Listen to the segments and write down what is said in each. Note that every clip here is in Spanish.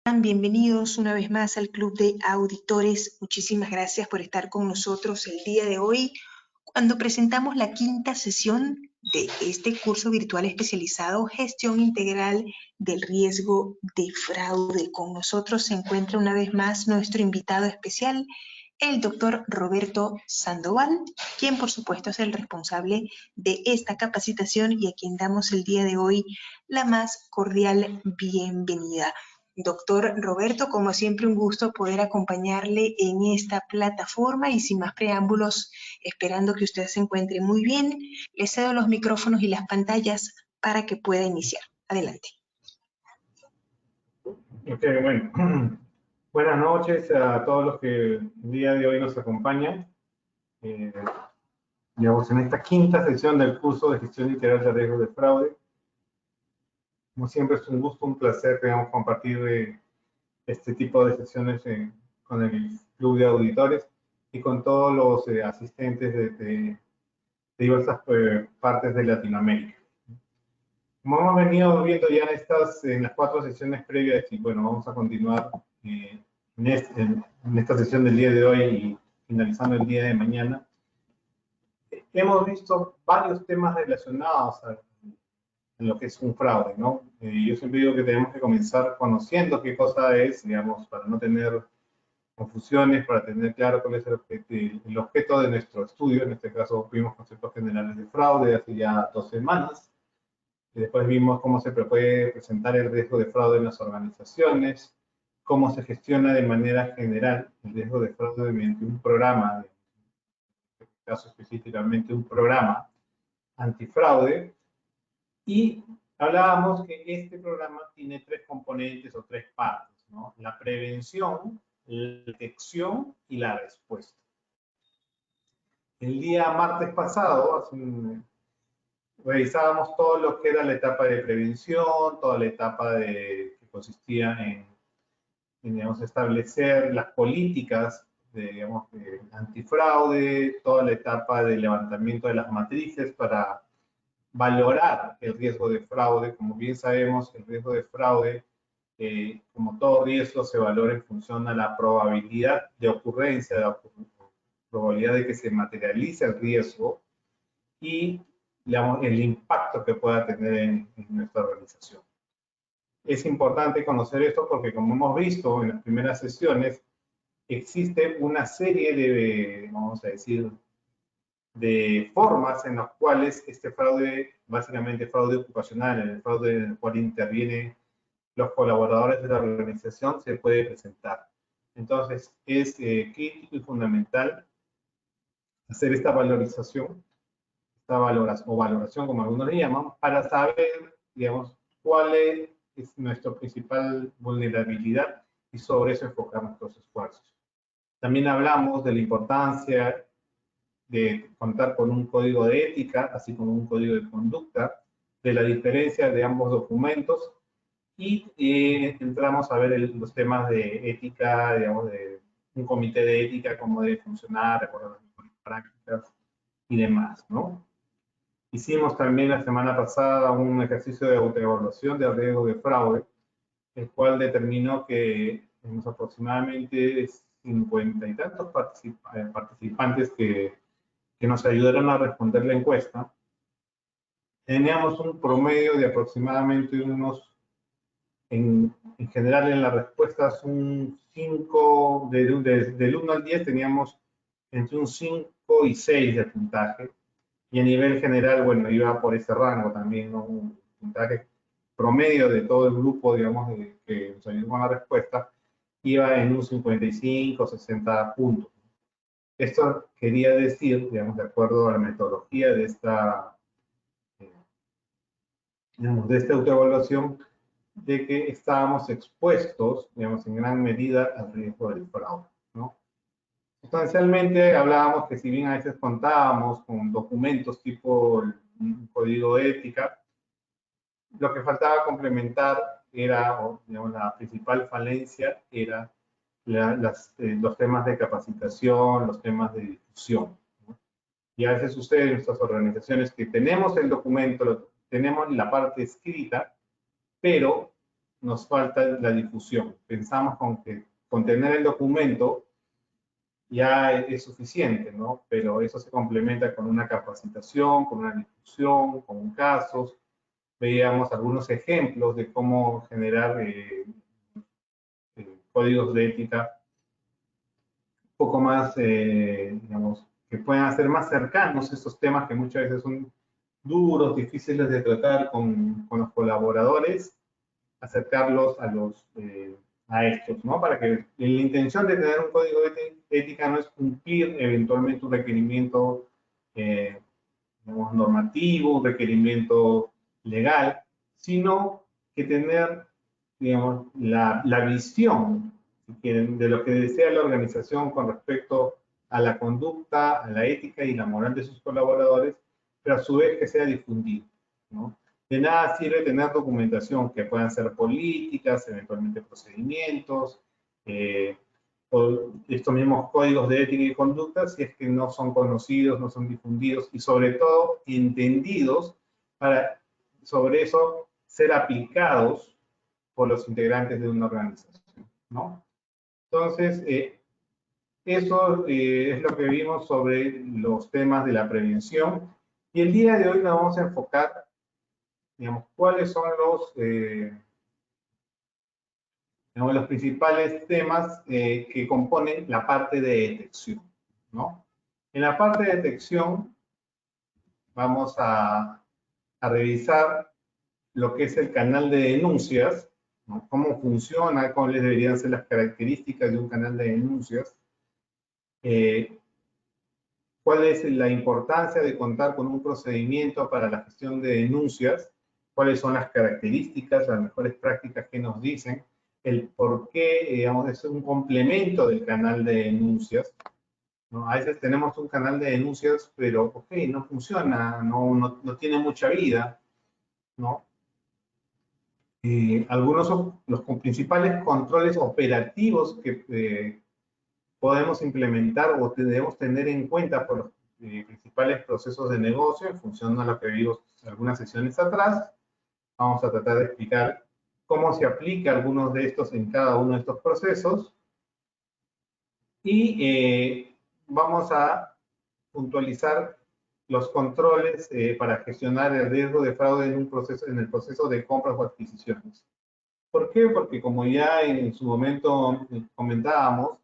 Bienvenidos una vez más al Club de Auditores. Muchísimas gracias por estar con nosotros el día de hoy, cuando presentamos la quinta sesión de este curso virtual especializado Gestión Integral del Riesgo de Fraude. Con nosotros se encuentra una vez más nuestro invitado especial, el doctor Roberto Sandoval, quien por supuesto es el responsable de esta capacitación y a quien damos el día de hoy la más cordial bienvenida. Doctor Roberto, como siempre, un gusto poder acompañarle en esta plataforma y sin más preámbulos, esperando que usted se encuentre muy bien, le cedo los micrófonos y las pantallas para que pueda iniciar. Adelante. Ok, bueno. Buenas noches a todos los que el día de hoy nos acompañan. Digamos, en esta quinta sesión del curso de Gestión Integral de Riesgos de Fraude. Como siempre, es un gusto, un placer, digamos, compartir este tipo de sesiones con el Club de Auditores y con todos los asistentes de diversas partes de Latinoamérica. Como hemos venido viendo ya en las 4 sesiones previas, y bueno, vamos a continuar en esta sesión del día de hoy y finalizando el día de mañana, hemos visto varios temas relacionados a lo que es un fraude, ¿no? Yo siempre digo que tenemos que comenzar conociendo qué cosa es, digamos, para no tener confusiones, para tener claro cuál es el objeto de nuestro estudio. En este caso, vimos conceptos generales de fraude hace ya 2 semanas. Y después vimos cómo se puede presentar el riesgo de fraude en las organizaciones, cómo se gestiona de manera general el riesgo de fraude mediante un programa, en este caso específicamente un programa antifraude. Y hablábamos que este programa tiene 3 componentes o 3 partes, ¿no? La prevención, la detección y la respuesta. El día martes pasado, revisábamos todo lo que era la etapa de prevención, toda la etapa que consistía en, digamos, establecer las políticas digamos, de antifraude, toda la etapa de levantamiento de las matrices para valorar el riesgo de fraude. Como bien sabemos, el riesgo de fraude, como todo riesgo, se valora en función a la probabilidad de ocurrencia, de la probabilidad de que se materialice el riesgo y, digamos, el impacto que pueda tener en nuestra organización. Es importante conocer esto porque, como hemos visto en las primeras sesiones, existe una serie de, vamos a decir, de formas en las cuales este fraude, básicamente fraude ocupacional, el fraude en el cual intervienen los colaboradores de la organización, se puede presentar. Entonces, es crítico y fundamental hacer esta valorización, valoración, como algunos le llaman, para saber, digamos, cuál es nuestra principal vulnerabilidad y sobre eso enfocar nuestros esfuerzos. También hablamos de la importancia de contar con un código de ética, así como un código de conducta, de la diferencia de ambos documentos, y entramos a ver los temas de ética, digamos, de un comité de ética, cómo debe funcionar, recordar las mejores prácticas y demás, ¿no? Hicimos también la semana pasada un ejercicio de autoevaluación de riesgo de fraude, el cual determinó que tenemos aproximadamente 50 y tantos participantes que nos ayudaron a responder la encuesta. Teníamos un promedio de aproximadamente unos, en general en las respuestas, un 5, del 1 al 10 teníamos entre un 5 y 6 de puntaje. Y a nivel general, bueno, iba por ese rango también, ¿no? Un puntaje promedio de todo el grupo, digamos, que nos ayudó con la respuesta, iba en un 55, 60 puntos. Esto quería decir, digamos, de acuerdo a la metodología de esta autoevaluación, de que estábamos expuestos, digamos, en gran medida al riesgo del fraude, ¿no? Sustancialmente hablábamos que, si bien a veces contábamos con documentos tipo un código de ética, lo que faltaba complementar era, digamos, la principal falencia era los temas de capacitación, los temas de difusión, ¿no? Y a veces ustedes, en nuestras organizaciones, que tenemos el documento, tenemos la parte escrita, pero nos falta la difusión. Pensamos con tener el documento ya es suficiente, ¿no? Pero eso se complementa con una capacitación, con una difusión, con casos. Veíamos algunos ejemplos de cómo generar códigos de ética un poco más, digamos, que puedan ser más cercanos a estos temas que muchas veces son duros, difíciles de tratar con los colaboradores, acercarlos a estos, ¿no? Para que la intención de tener un código de ética no es cumplir eventualmente un requerimiento digamos, normativo, un requerimiento legal, sino que tener, digamos, la visión, si quieren, de lo que desea la organización con respecto a la conducta, a la ética y la moral de sus colaboradores, pero a su vez que sea difundido, ¿no? De nada sirve tener documentación que puedan ser políticas, eventualmente procedimientos, o estos mismos códigos de ética y conducta si es que no son conocidos, no son difundidos y sobre todo entendidos para sobre eso ser aplicados por los integrantes de una organización, ¿no? Entonces, eso es lo que vimos sobre los temas de la prevención y el día de hoy nos vamos a enfocar, digamos, cuáles son los principales temas que componen la parte de detección, ¿no? En la parte de detección vamos a revisar lo que es el canal de denuncias, ¿no? Cómo funciona, cuáles deberían ser las características de un canal de denuncias, cuál es la importancia de contar con un procedimiento para la gestión de denuncias, cuáles son las características, las mejores prácticas que nos dicen, el por qué, digamos, es un complemento del canal de denuncias, ¿no? A veces tenemos un canal de denuncias, pero, ok, no funciona, no tiene mucha vida, ¿no? Algunos son los principales controles operativos que podemos implementar o debemos tener en cuenta por los principales procesos de negocio en función de lo que vimos algunas sesiones atrás. Vamos a tratar de explicar cómo se aplica algunos de estos en cada uno de estos procesos y vamos a puntualizar los controles para gestionar el riesgo de fraude en el proceso de compras o adquisiciones. ¿Por qué? Porque como ya en su momento comentábamos,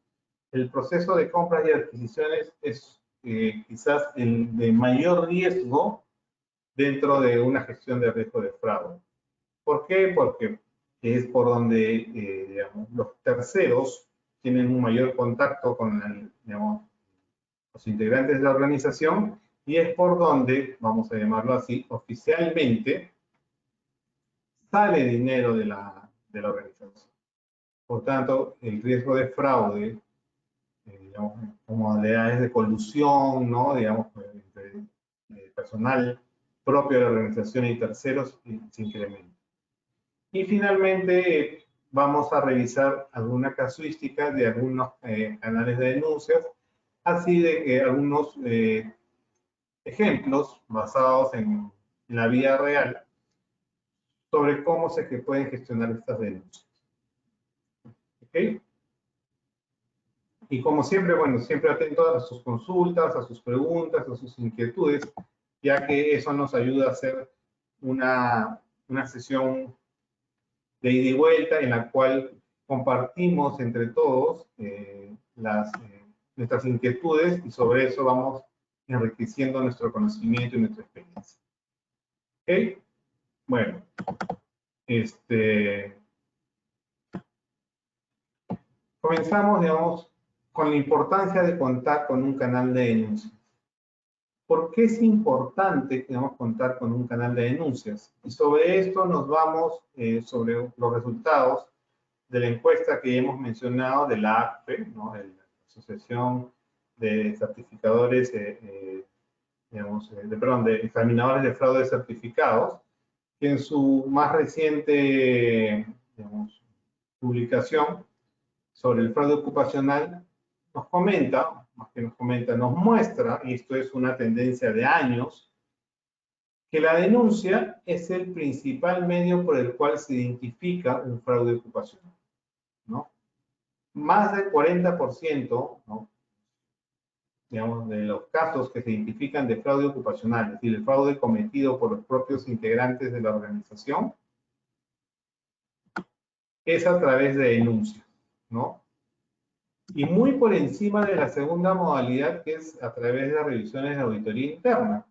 el proceso de compras y adquisiciones es quizás el de mayor riesgo dentro de una gestión de riesgo de fraude. ¿Por qué? Porque es por donde digamos, los terceros tienen un mayor contacto con digamos, los integrantes de la organización y es por donde, vamos a llamarlo así, oficialmente sale dinero de la organización. Por tanto, el riesgo de fraude, digamos, como modalidades de colusión, ¿no? Digamos, entre personal propio de la organización y terceros, se incrementa. Y finalmente, vamos a revisar alguna casuística de algunos canales de denuncias, así de que algunos ejemplos basados en la vida real sobre cómo se pueden gestionar estas denuncias. ¿Ok? Y como siempre, bueno, siempre atento a sus consultas, a sus preguntas, a sus inquietudes, ya que eso nos ayuda a hacer una sesión de ida y vuelta en la cual compartimos entre todos nuestras inquietudes y sobre eso vamos enriqueciendo nuestro conocimiento y nuestra experiencia. ¿Ok? Bueno, comenzamos, digamos, con la importancia de contar con un canal de denuncias. ¿Por qué es importante, digamos, contar con un canal de denuncias? Y sobre esto nos vamos sobre los resultados de la encuesta que hemos mencionado de la ACPE, ¿no? La Asociación de Certificadores, de examinadores de fraude certificados, que en su más reciente, digamos, publicación sobre el fraude ocupacional nos comenta, más que nos comenta, nos muestra, y esto es una tendencia de años, que la denuncia es el principal medio por el cual se identifica un fraude ocupacional, ¿no? Más del 40%, ¿no?, digamos, de los casos que se identifican de fraude ocupacional, es decir, el fraude cometido por los propios integrantes de la organización, es a través de denuncias, ¿no? Y muy por encima de la segunda modalidad, que es a través de revisiones de auditoría interna.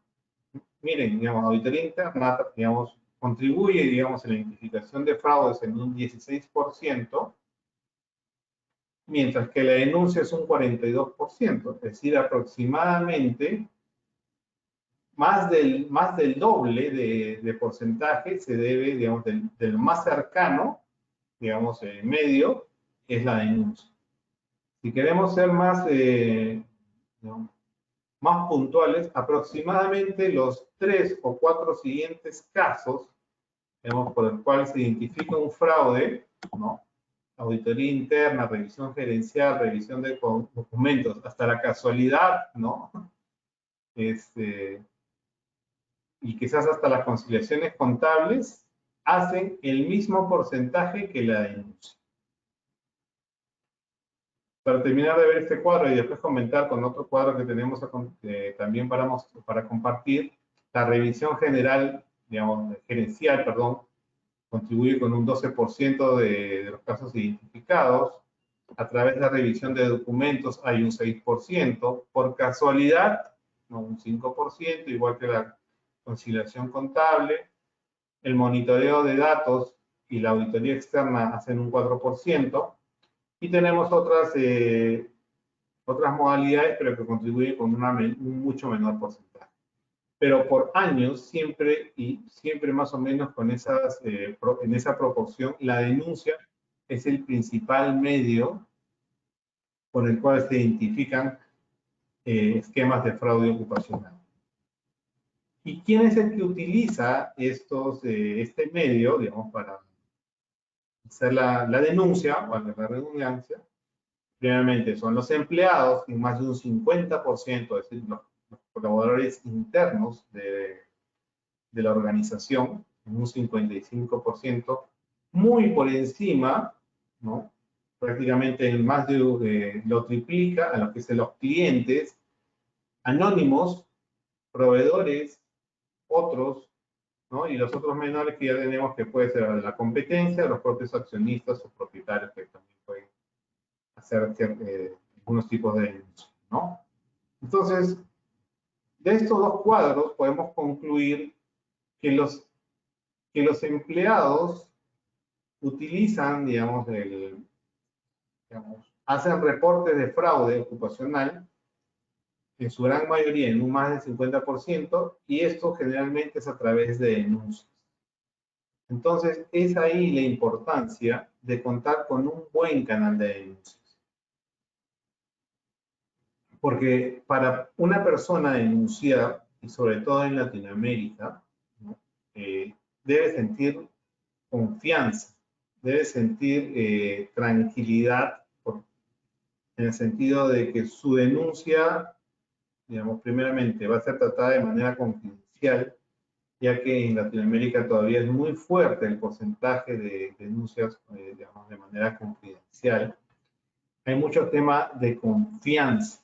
Miren, digamos, auditoría interna, digamos, contribuye, digamos, a la identificación de fraudes en un 16%, mientras que la denuncia es un 42%, es decir, aproximadamente más del doble de porcentaje se debe, digamos, del más cercano, digamos, en medio, es la denuncia. Si queremos ser más, digamos, más puntuales, aproximadamente los 3 o 4 siguientes casos, digamos, por el cual se identifica un fraude, ¿no?, auditoría interna, revisión gerencial, revisión de documentos, hasta la casualidad, ¿no?, y quizás hasta las conciliaciones contables, hacen el mismo porcentaje que la denuncia. Para terminar de ver este cuadro y después comentar con otro cuadro que tenemos también para compartir, la revisión general, digamos, gerencial, perdón, contribuye con un 12% de los casos identificados. A través de la revisión de documentos hay un 6%. Por casualidad, ¿no?, un 5%, igual que la conciliación contable. El monitoreo de datos y la auditoría externa hacen un 4%. Y tenemos otras modalidades, pero que contribuyen con un mucho menor porcentaje. Pero por años, siempre más o menos en esa proporción, la denuncia es el principal medio por el cual se identifican esquemas de fraude ocupacional. ¿Y quién es el que utiliza este medio, digamos, para hacer la denuncia, o la redundancia? Primeramente son los empleados, en más de un 50%, es decir, los colaboradores internos de la organización, en un 55%, muy por encima, ¿no?, prácticamente más de lo triplica a lo que son los clientes, anónimos, proveedores, otros, ¿no?, y los otros menores que ya tenemos, que puede ser la competencia, los propios accionistas o propietarios que también pueden hacer algunos tipos de denuncia, ¿no? Entonces, de estos dos cuadros podemos concluir que los empleados utilizan, digamos, hacen reportes de fraude ocupacional, en su gran mayoría, en un más del 50%, y esto generalmente es a través de denuncias. Entonces, es ahí la importancia de contar con un buen canal de denuncias. Porque para una persona denunciar, y sobre todo en Latinoamérica, ¿no?, debe sentir confianza, debe sentir tranquilidad, en el sentido de que su denuncia, digamos, primeramente va a ser tratada de manera confidencial, ya que en Latinoamérica todavía es muy fuerte el porcentaje de denuncias, digamos, de manera confidencial. Hay mucho tema de confianza,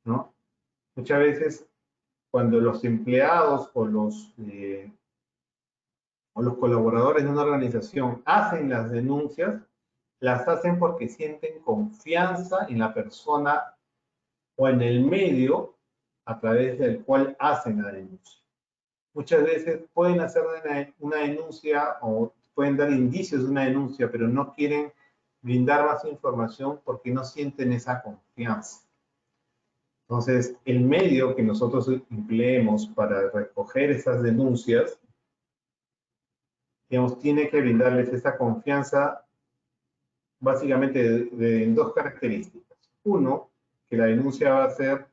¿no? Muchas veces cuando los empleados o los colaboradores de una organización hacen las denuncias, las hacen porque sienten confianza en la persona o en el medio a través del cual hacen la denuncia. Muchas veces pueden hacer una denuncia o pueden dar indicios de una denuncia, pero no quieren brindar más información porque no sienten esa confianza. Entonces, el medio que nosotros empleemos para recoger esas denuncias, digamos, tiene que brindarles esa confianza básicamente en dos características. Uno, que la denuncia va a ser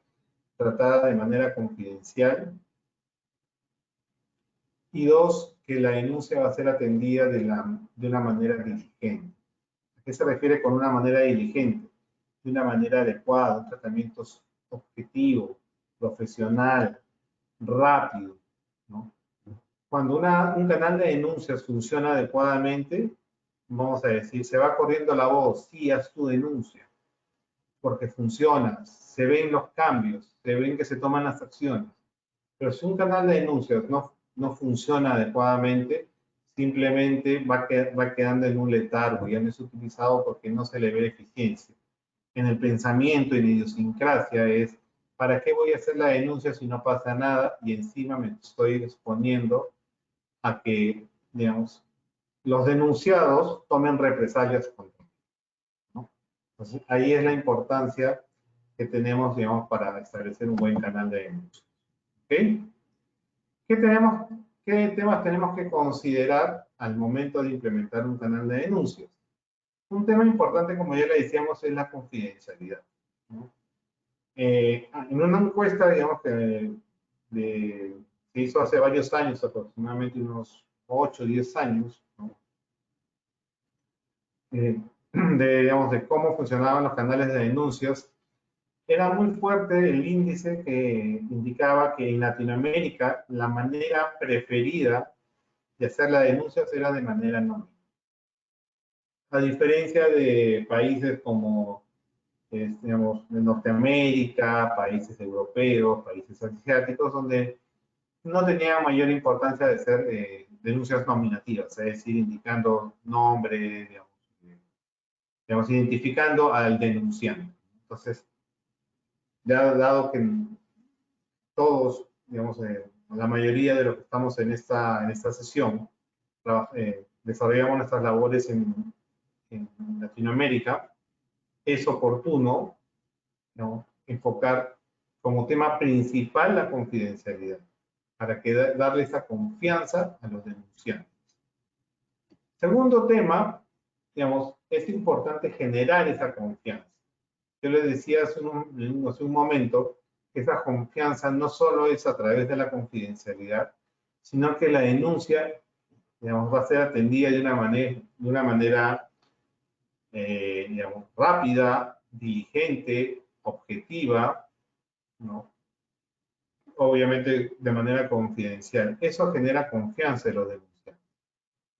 tratada de manera confidencial. Y dos, que la denuncia va a ser atendida de una manera diligente. ¿A qué se refiere con una manera diligente? De una manera adecuada, un tratamiento objetivo, profesional, rápido, ¿no? Cuando un canal de denuncias funciona adecuadamente, vamos a decir, se va corriendo la voz, sí, haz tu denuncia, porque funciona, se ven los cambios, se ven que se toman las acciones. Pero si un canal de denuncias no funciona adecuadamente, simplemente va quedando en un letargo, ya no es utilizado porque no se le ve eficiencia. En el pensamiento y la idiosincrasia es, ¿para qué voy a hacer la denuncia si no pasa nada? Y encima me estoy exponiendo a que, digamos, los denunciados tomen represalias contra mí, ¿no? Entonces, ahí es la importancia que tenemos, digamos, para establecer un buen canal de denuncia. ¿Ok? ¿Qué temas tenemos que considerar al momento de implementar un canal de denuncias? Un tema importante, como ya le decíamos, es la confidencialidad, ¿no? En una encuesta, digamos, se hizo hace varios años, aproximadamente unos 8 o 10 años, ¿no? Digamos, de cómo funcionaban los canales de denuncias, era muy fuerte el índice que indicaba que en Latinoamérica la manera preferida de hacer las denuncias era de manera anónima. A diferencia de países como, digamos, de Norteamérica, países europeos, países asiáticos, donde no tenía mayor importancia de ser denuncias nominativas, es decir, indicando nombre, digamos, identificando al denunciante. Entonces, dado que todos, digamos, la mayoría de los que estamos en esta sesión, desarrollamos nuestras labores en Latinoamérica, es oportuno, ¿no?, enfocar como tema principal la confidencialidad, para darle esa confianza a los denunciantes. Segundo tema, digamos, es importante generar esa confianza. Yo les decía hace un momento que esa confianza no solo es a través de la confidencialidad, sino que la denuncia, digamos, va a ser atendida de una manera digamos, rápida, diligente, objetiva, ¿no? Obviamente de manera confidencial. Eso genera confianza en los denunciantes.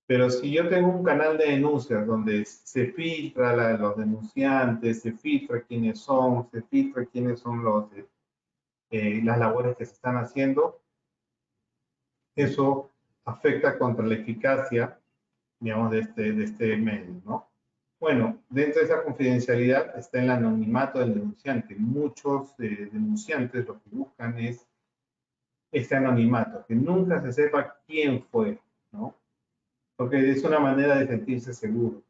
Pero si yo tengo un canal de denuncias donde se filtra los denunciantes, se filtra quiénes son, se filtra quiénes son las labores que se están haciendo, eso afecta contra la eficacia, digamos, de este medio, ¿no? Bueno, dentro de esa confidencialidad está el anonimato del denunciante. Muchos denunciantes lo que buscan es este anonimato, que nunca se sepa quién fue, ¿no? Porque es una manera de sentirse seguro.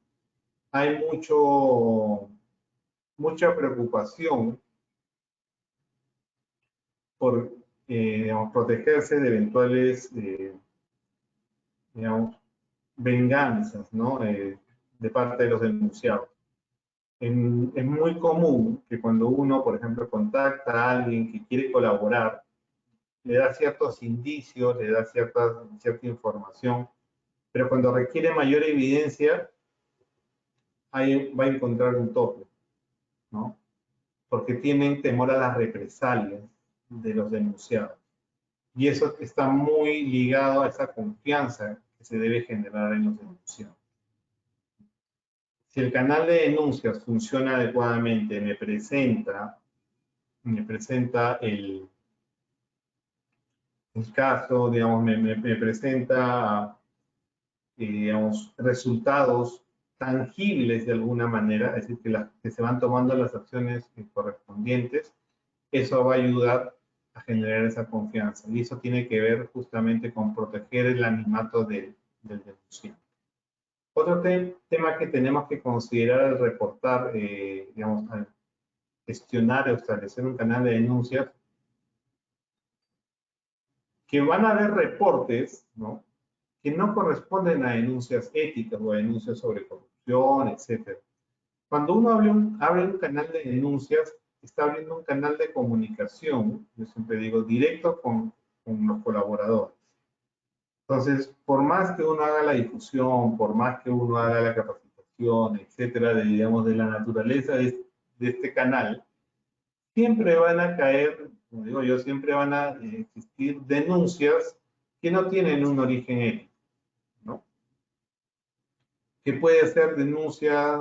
Hay mucha preocupación por digamos, protegerse de eventuales digamos, venganzas, ¿no? De parte de los denunciados. Es muy común que cuando uno, por ejemplo, contacta a alguien que quiere colaborar, le da ciertos indicios, le da cierta información, pero cuando requiere mayor evidencia, ahí va a encontrar un tope, ¿no? Porque tienen temor a las represalias de los denunciados. Y eso está muy ligado a esa confianza que se debe generar en los denunciados. Si el canal de denuncias funciona adecuadamente, me presenta el caso, digamos, me presenta, digamos, resultados tangibles de alguna manera, es decir, que se van tomando las acciones correspondientes, eso va a ayudar a generar esa confianza. Y eso tiene que ver justamente con proteger el anonimato del denunciante. Otro tema que tenemos que considerar al reportar, digamos, al gestionar o establecer un canal de denuncias, que van a haber reportes, ¿no?, que no corresponden a denuncias éticas o a denuncias sobre corrupción, etc. Cuando uno abre un canal de denuncias, está abriendo un canal de comunicación, yo siempre digo, directo con los colaboradores. Entonces, por más que uno haga la difusión, por más que uno haga la capacitación, etcétera, digamos, de la naturaleza de este canal, siempre van a caer, como digo yo, siempre van a existir denuncias que no tienen un origen ético, ¿no? Que puede ser denuncia